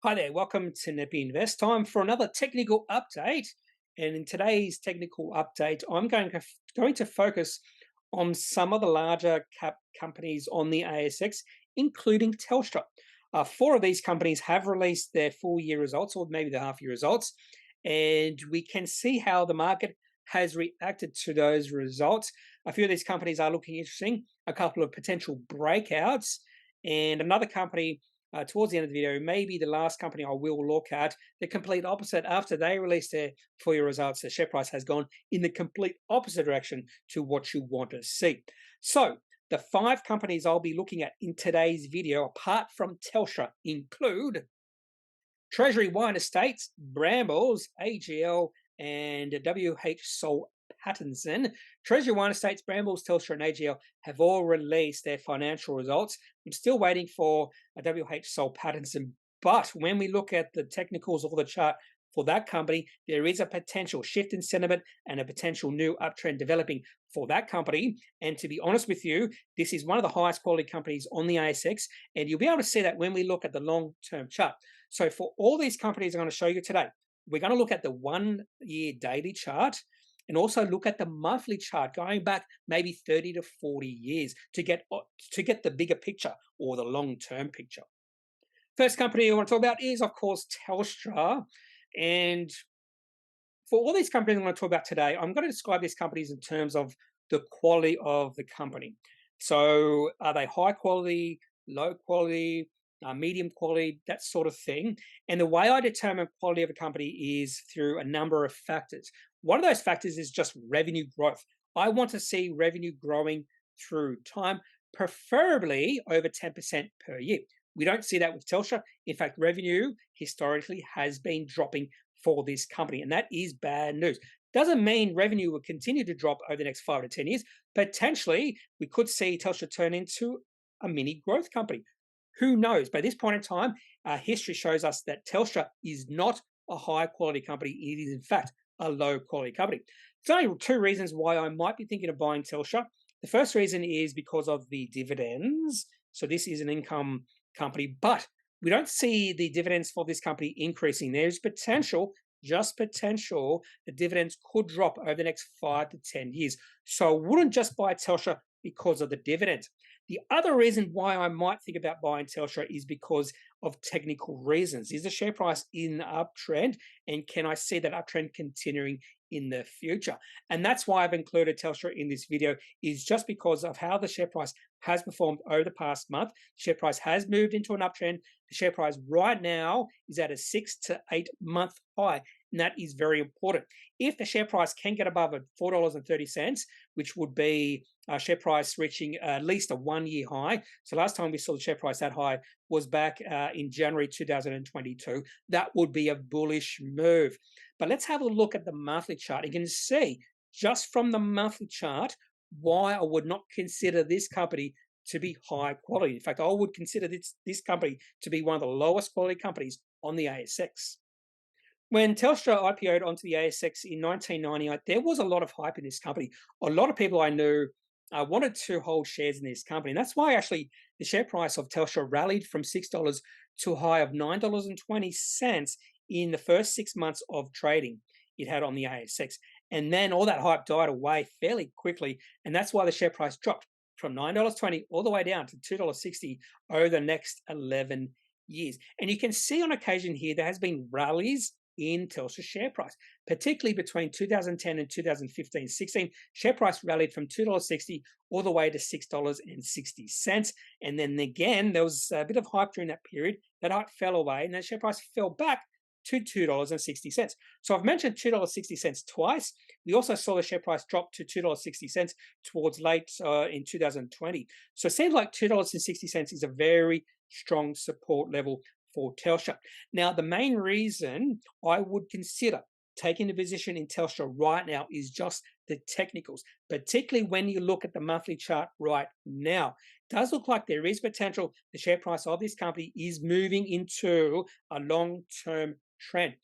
Hi there, welcome to Kneppy Invest. Time for another technical update. And in today's technical update, I'm going to focus on some of the larger cap companies on the ASX, including Telstra. Four of these companies have released their full year results, or maybe the half year results, and we can see how the market has reacted to those results. A few of these companies are looking interesting, a couple of potential breakouts, and another company towards the end of the video, maybe the last company I will look at, the complete opposite. After they released their full year results, the share price has gone in the complete opposite direction to what you want to see. So the five companies I'll be looking at in today's video, apart from Telstra, include Treasury Wine Estates, Brambles, AGL, and WH Sol Pattinson. Treasury Wine Estates, Brambles, Telstra, and AGL have all released their financial results. I'm still waiting for a WH Sol Pattinson, but when we look at the technicals or the chart for that company, there is a potential shift in sentiment and a potential new uptrend developing for that company. And to be honest with you, this is one of the highest quality companies on the ASX, and you'll be able to see that when we look at the long-term chart. So for all these companies I'm going to show you today, we're going to look at the 1 year daily chart and also look at the monthly chart going back maybe 30 to 40 years to get the bigger picture or the long-term picture. First company I want to talk about is, of course, Telstra. And for all these companies I'm going to talk about today, I'm going to describe these companies in terms of the quality of the company. So are they high quality, low quality, medium quality, that sort of thing? And the way I determine quality of a company is through a number of factors. One of those factors is just revenue growth. I want to see revenue growing through time, preferably over 10% per year. We don't see that with Telstra. In fact, revenue historically has been dropping for this company, and that is bad news. Doesn't mean revenue will continue to drop over the next 5 to 10 years. Potentially, we could see Telstra turn into a mini growth company. Who knows? But at this point in time, history shows us that Telstra is not a high quality company. It is, in fact, a low quality company. There's only two reasons why I might be thinking of buying Telstra. The first reason is because of the dividends. So this is an income company, but we don't see the dividends for this company increasing. There's potential, just potential, the dividends could drop over the next 5 to 10 years. So I wouldn't just buy Telstra because of the dividends. The other reason why I might think about buying Telstra is because of technical reasons. Is the share price in the uptrend? And can I see that uptrend continuing in the future? And that's why I've included Telstra in this video, is just because of how the share price has performed over the past month. The share price has moved into an uptrend. The share price right now is at a 6 to 8 month high. And that is very important. If the share price can get above $4.30, which would be a share price reaching at least a 1 year high. So last time we saw the share price that high was back in January 2022. That would be a bullish move. But let's have a look at the monthly chart. You can see just from the monthly chart why I would not consider this company to be high quality. In fact, I would consider this company to be one of the lowest quality companies on the ASX. When Telstra IPO'd onto the ASX in 1998, there was a lot of hype in this company. A lot of people I knew wanted to hold shares in this company. And that's why actually the share price of Telstra rallied from $6 to a high of $9.20 in the first 6 months of trading it had on the ASX. And then all that hype died away fairly quickly. And that's why the share price dropped from $9.20 all the way down to $2.60 over the next 11 years. And you can see on occasion here, there has been rallies in Telstra's share price, particularly between 2010 and 2015-16. Share price rallied from $2.60 all the way to $6.60. And then again, there was a bit of hype during that period. That hype fell away, and the share price fell back to $2.60. So I've mentioned $2.60 twice. We also saw the share price drop to $2.60 towards late in 2020. So it seems like $2.60 is a very strong support level for Telstra. Now, the main reason I would consider taking a position in Telstra right now is just the technicals, particularly when you look at the monthly chart right now. It does look like there is potential. The share price of this company is moving into a long-term trend.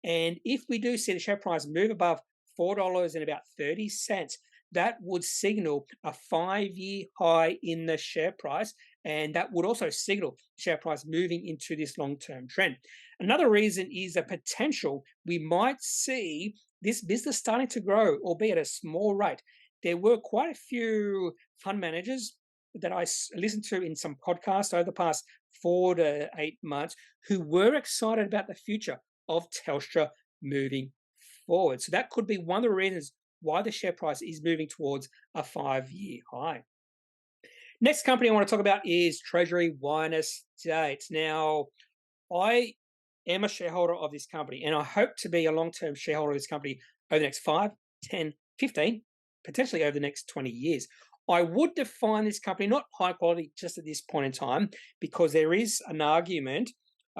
And if we do see the share price move above $4.30, that would signal a 5 year high in the share price. And that would also signal share price moving into this long-term trend. Another reason is a potential we might see this business starting to grow, albeit at a small rate. There were quite a few fund managers that I listened to in some podcasts over the past 4 to 8 months who were excited about the future of Telstra moving forward. So that could be one of the reasons why the share price is moving towards a 5-year high. Next company I want to talk about is Treasury Wine Estates. Now, I am a shareholder of this company, and I hope to be a long-term shareholder of this company over the next 5, 10, 15, potentially over the next 20 years. I would define this company not high quality just at this point in time, because there is an argument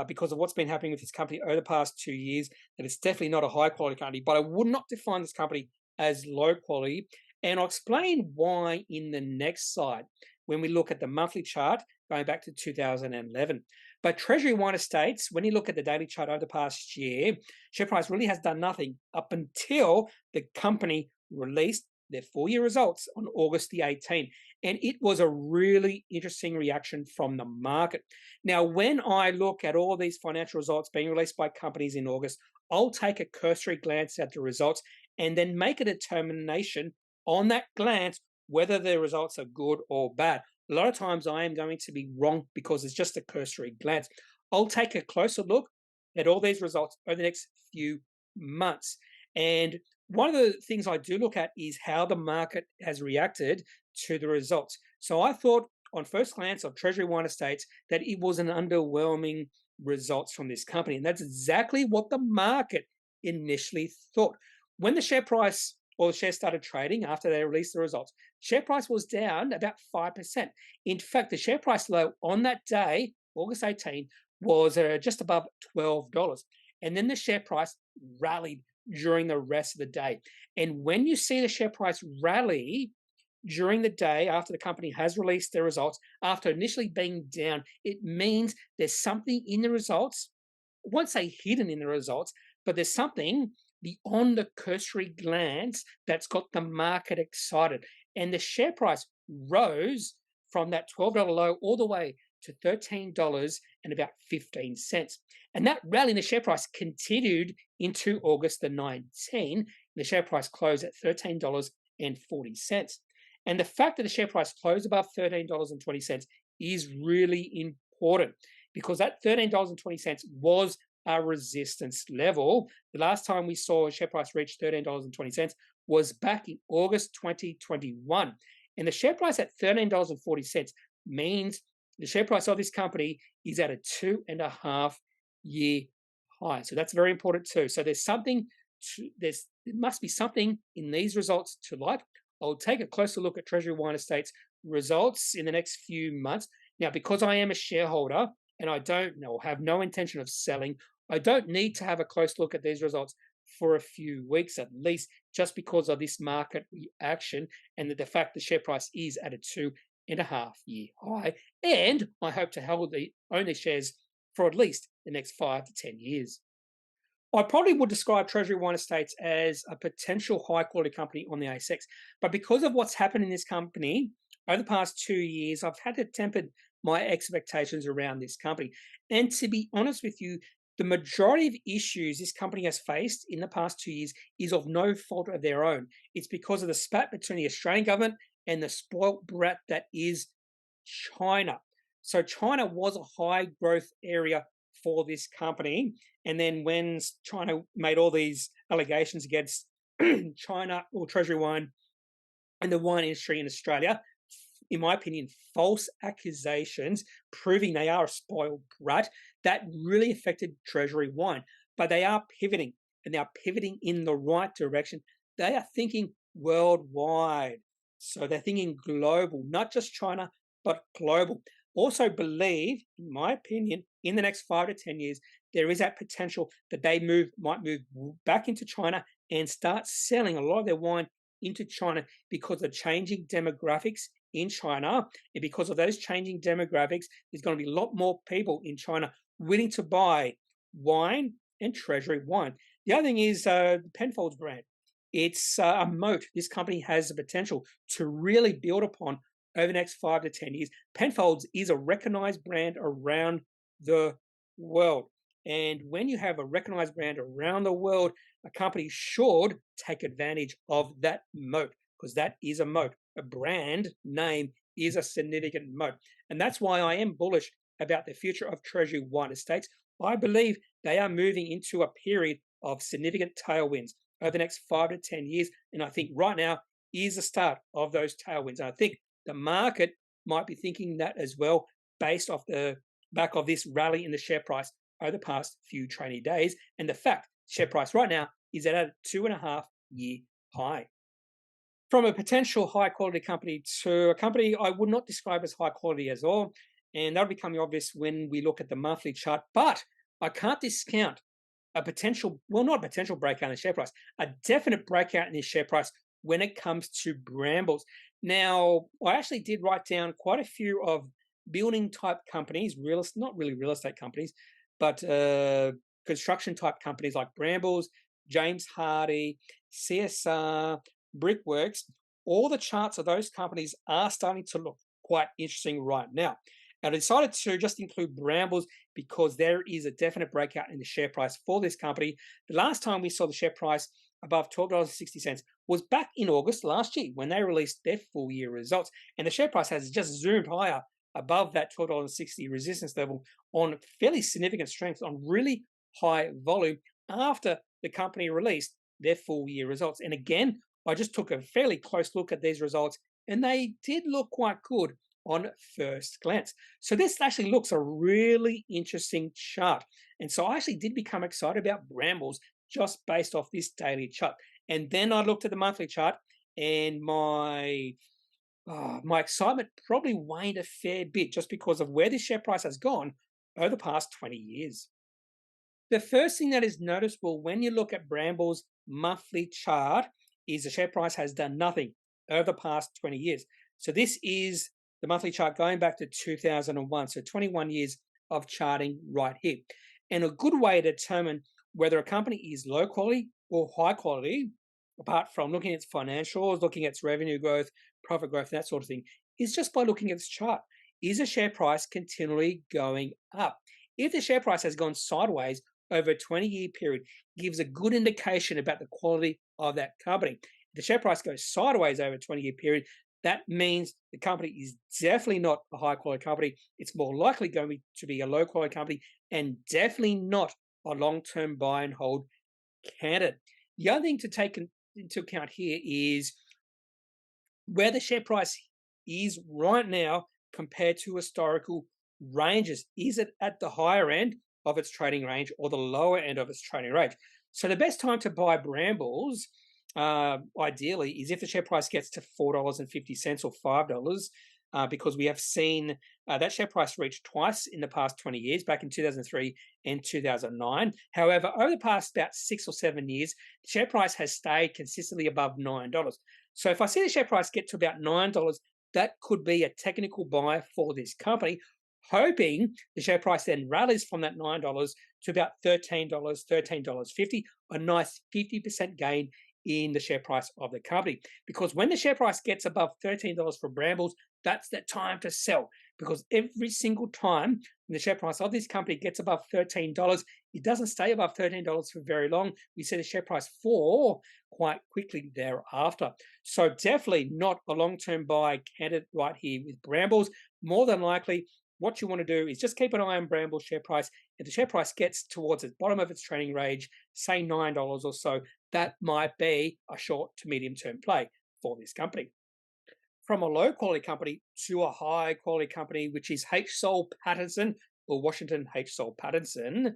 because of what's been happening with this company over the past 2 years that it's definitely not a high quality company, but I would not define this company as low quality. And I'll explain why in the next slide when we look at the monthly chart going back to 2011. But Treasury Wine Estates, when you look at the daily chart over the past year, share price really has done nothing up until the company released their full-year results on August the 18th. And it was a really interesting reaction from the market. Now, when I look at all these financial results being released by companies in August, I'll take a cursory glance at the results and then make a determination on that glance whether the results are good or bad. A lot of times I am going to be wrong because it's just a cursory glance. I'll take a closer look at all these results over the next few months. And one of the things I do look at is how the market has reacted to the results. So I thought on first glance of Treasury Wine Estates that it was an underwhelming results from this company. And that's exactly what the market initially thought. When the share price or the share started trading after they released the results, share price was down about 5%. In fact, the share price low on that day, August 18, was just above $12. And then the share price rallied during the rest of the day. And when you see the share price rally during the day after the company has released their results, after initially being down, it means there's something in the results, I won't say hidden in the results, but there's something beyond the cursory glance that's got the market excited. And the share price rose from that $12 low all the way to $13.15. And that rally in the share price continued into August the 19th. The share price closed at $13.40. And the fact that the share price closed above $13.20 is really important because that $13.20 was a resistance level. The last time we saw a share price reach $13.20 was back in August 2021. And the share price at $13.40 means the share price of this company is at a 2.5-year high. So that's very important too. So there's something, there must be something in these results to like. I'll take a closer look at Treasury Wine Estates results in the next few months. Now, because I am a shareholder and I don't know, have no intention of selling, I don't need to have a close look at these results for a few weeks at least, just because of this market reaction and the fact the share price is at a 2.5-year high. And I hope to own these shares for at least the next 5 to 10 years. I probably would describe Treasury Wine Estates as a potential high-quality company on the ASX. But because of what's happened in this company over the past 2 years, I've had to temper my expectations around this company. And to be honest with you, the majority of issues this company has faced in the past 2 years is of no fault of their own. It's because of the spat between the Australian government and the spoilt brat that is China. So China was a high growth area for this company. And then when China made all these allegations against China or Treasury Wine and the wine industry in Australia, in my opinion, false accusations proving they are a spoiled brat, that really affected Treasury Wine. But they are pivoting, and they are pivoting in the right direction. They are thinking worldwide. So they're thinking global, not just China, but global. Also believe, in my opinion, in the next 5 to 10 years, there is that potential that they might move back into China and start selling a lot of their wine into China because of changing demographics in China. And because of those changing demographics, there's going to be a lot more people in China willing to buy wine and Treasury Wine. The other thing is the Penfolds brand. It's a moat. This company has the potential to really build upon over the next 5 to 10 years. Penfolds is a recognized brand around the world. And when you have a recognized brand around the world, a company should take advantage of that moat, because that is a moat. A brand name is a significant moat. And that's why I am bullish about the future of Treasury wine estates. I believe they are moving into a period of significant tailwinds over the next 5 to 10 years. And I think right now is the start of those tailwinds. And I think the market might be thinking that as well, based off the back of this rally in the share price over the past few trading days. And the fact share price right now is at a 2.5-year high. From a potential high quality company to a company I would not describe as high quality as all. And that'll become obvious when we look at the monthly chart. But I can't discount a potential, well, not a potential breakout in the share price, a definite breakout in the share price when it comes to Brambles. Now, I actually did write down quite a few of building type companies, not really real estate companies, but construction type companies like Brambles, James Hardie, CSR, Brickworks. All the charts of those companies are starting to look quite interesting right now. And I decided to just include Brambles because there is a definite breakout in the share price for this company. The last time we saw the share price above $12.60 was back in August last year when they released their full year results. And the share price has just zoomed higher above that $12.60 resistance level on fairly significant strength, on really high volume after the company released their full year results. And again, I just took a fairly close look at these results and they did look quite good on first glance. So this actually looks a really interesting chart. And so I actually did become excited about Brambles just based off this daily chart. And then I looked at the monthly chart and my excitement probably waned a fair bit just because of where the share price has gone over the past 20 years. The first thing that is noticeable when you look at Brambles' monthly chart is the share price has done nothing over the past 20 years. So this is the monthly chart going back to 2001, so 21 years of charting right here. And a good way to determine whether a company is low quality or high quality, apart from looking at its financials, looking at its revenue growth, profit growth, that sort of thing, is just by looking at this chart. Is the share price continually going up? If the share price has gone sideways over a 20-year period, gives a good indication about the quality of that company. If the share price goes sideways over a 20-year period, that means the company is definitely not a high-quality company. It's more likely going to be a low-quality company and definitely not a long-term buy and hold candidate. The other thing to take into account here is where the share price is right now compared to historical ranges. Is it at the higher end of its trading range or the lower end of its trading range? So the best time to buy Brambles, ideally, is if the share price gets to $4.50 or $5, because we have seen that share price reach twice in the past 20 years, back in 2003 and 2009. However, over the past about 6 or 7 years, the share price has stayed consistently above $9. So if I see the share price get to about $9, that could be a technical buy for this company, hoping the share price then rallies from that $9 to about $13, $13.50, a nice 50% gain in the share price of the company. Because when the share price gets above $13 for Brambles, that's the time to sell. Because every single time the share price of this company gets above $13, it doesn't stay above $13 for very long. We see the share price fall quite quickly thereafter. So definitely not a long-term buy candidate right here with Brambles. More than likely, what you want to do is just keep an eye on Brambles' share price. If the share price gets towards the bottom of its trading range, say $9 or so, that might be a short to medium-term play for this company. From a low-quality company to a high-quality company, which is H. Soul Pattinson, or Washington H. Soul Pattinson.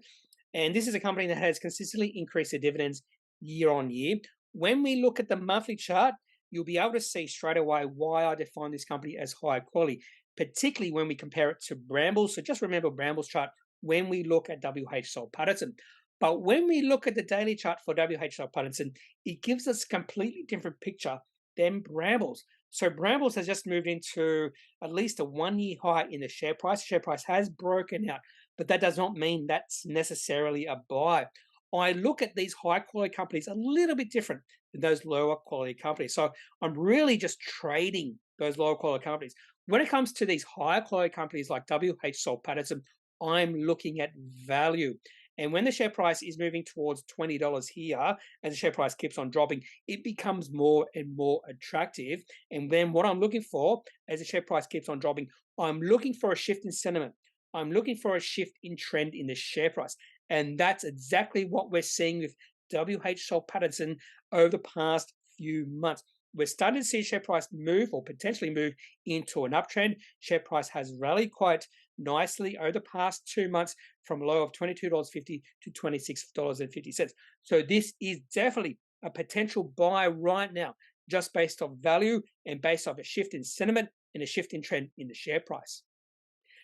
And this is a company that has consistently increased their dividends year on year. When we look at the monthly chart, you'll be able to see straight away why I define this company as high quality, particularly when we compare it to Brambles. So just remember Brambles chart when we look at WH Soul Pattinson. But when we look at the daily chart for WH Soul Pattinson, it gives us a completely different picture than Brambles. So Brambles has just moved into at least a 1-year high in the share price. The share price has broken out, but that does not mean that's necessarily a buy. I look at these high quality companies a little bit different than those lower quality companies. So I'm really just trading those lower quality companies. When it comes to these higher quality companies like WH Soul Pattinson, I'm looking at value. And when the share price is moving towards $20 here, as the share price keeps on dropping, it becomes more and more attractive. And then what I'm looking for, as the share price keeps on dropping, I'm looking for a shift in sentiment. I'm looking for a shift in trend in the share price. And that's exactly what we're seeing with WH Soul Pattinson over the past few months. We're starting to see share price move or potentially move into an uptrend. Share price has rallied quite nicely over the past 2 months from a low of $22.50 to $26.50. So this is definitely a potential buy right now, just based on value and based off a shift in sentiment and a shift in trend in the share price.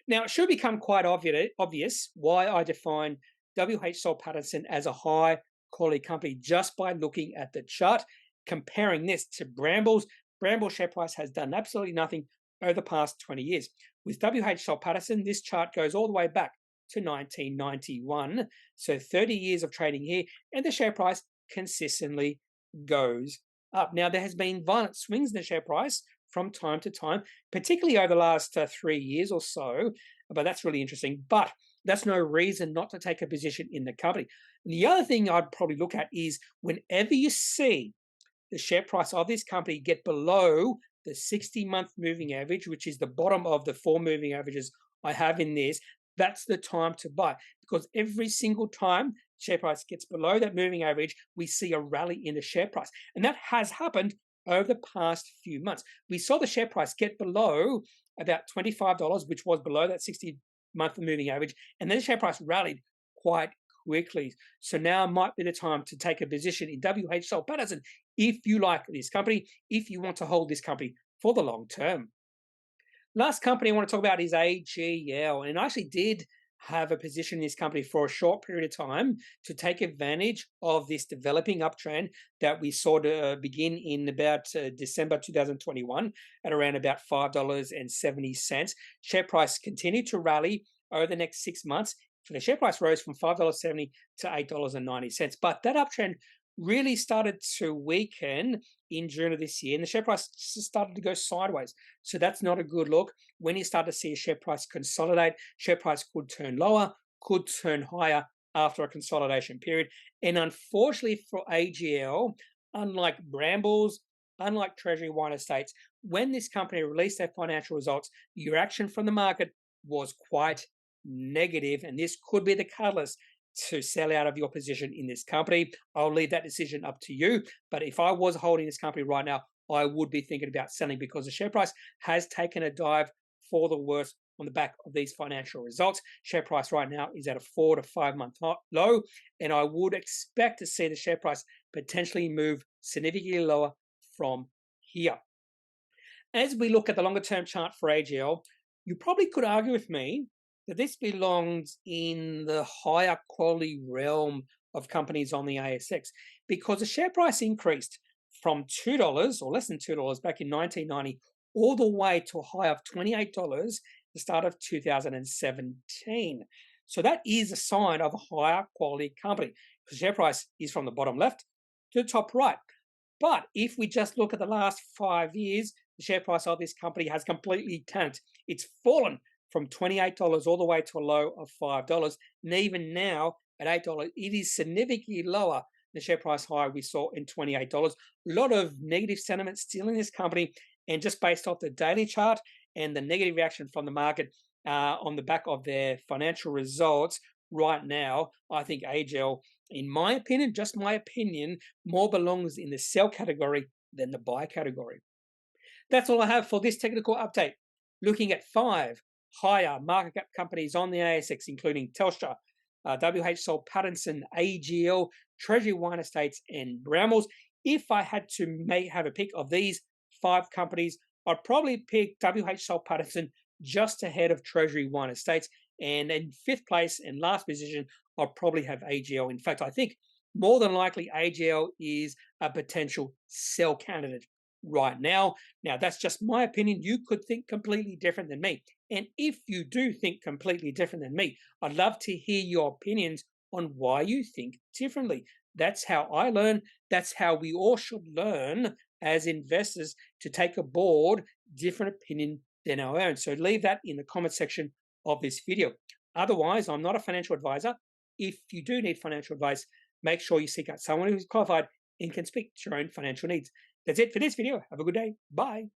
Now, it should become quite obvious why I define WH Soul Pattinson as a high quality company just by looking at the chart. Comparing this to Brambles, Brambles share price has done absolutely nothing over the past 20 years. With WH Soul Pattinson, this chart goes all the way back to 1991, so 30 years of trading here, and the share price consistently goes up. Now, there has been violent swings in the share price from time to time, particularly over the last 3 years or so, but that's really interesting. But that's no reason not to take a position in the company. And the other thing I'd probably look at is whenever you see the share price of this company get below the 60-month moving average, which is the bottom of the 4 moving averages I have in this, that's the time to buy. Because every single time share price gets below that moving average, we see a rally in the share price. And that has happened over the past few months. We saw the share price get below about $25, which was below that 60-month moving average, and then the share price rallied quite quickly. So now might be the time to take a position in WH Soul Pattinson if you like this company, if you want to hold this company for the long term. Last company I want to talk about is AGL, and I actually did have a position in this company for a short period of time to take advantage of this developing uptrend that we saw to begin in about December 2021 at around about $5.70. Share price continued to rally over the next 6 months. The share price rose from $5.70 to $8.90. But that uptrend really started to weaken in June of this year, and the share price started to go sideways. So that's not a good look. When you start to see a share price consolidate, share price could turn lower, could turn higher after a consolidation period. And unfortunately for AGL, unlike Brambles, unlike Treasury Wine Estates, when this company released their financial results, your reaction from the market was quite negative, and this could be the catalyst to sell out of your position in this company. I'll leave that decision up to you, but if I was holding this company right now, I would be thinking about selling because the share price has taken a dive for the worse on the back of these financial results. Share price right now is at a 4 to 5 month low, and I would expect to see the share price potentially move significantly lower from here. As we look at the longer term chart for AGL, you probably could argue with me that this belongs in the higher quality realm of companies on the ASX because the share price increased from $2 or less than $2 back in 1990 all the way to a high of $28 at the start of 2017. So that is a sign of a higher quality company. The share price is from the bottom left to the top right. But if we just look at the last 5 years, the share price of this company has completely tanked. It's fallen from $28 all the way to a low of $5. And even now at $8, it is significantly lower than the share price high we saw in $28. A lot of negative sentiment still in this company. And just based off the daily chart and the negative reaction from the market on the back of their financial results right now, I think AGL, in my opinion, just my opinion, more belongs in the sell category than the buy category. That's all I have for this technical update. Looking at 5 higher market cap companies on the ASX, including Telstra, WH Soul Pattinson, AGL, Treasury Wine Estates, and Brambles. If I had to have a pick of these 5 companies, I'd probably pick WH Soul Pattinson just ahead of Treasury Wine Estates. And in 5th place and last position, I'll probably have AGL. In fact, I think more than likely AGL is a potential sell candidate right now. Now, that's just my opinion. You could think completely different than me. And if you do think completely different than me, I'd love to hear your opinions on why you think differently. That's how I learn. That's how we all should learn as investors, to take a board different opinion than our own. So leave that in the comment section of this video. Otherwise, I'm not a financial advisor. If you do need financial advice, make sure you seek out someone who's qualified and can speak to your own financial needs. That's it for this video. Have a good day. Bye.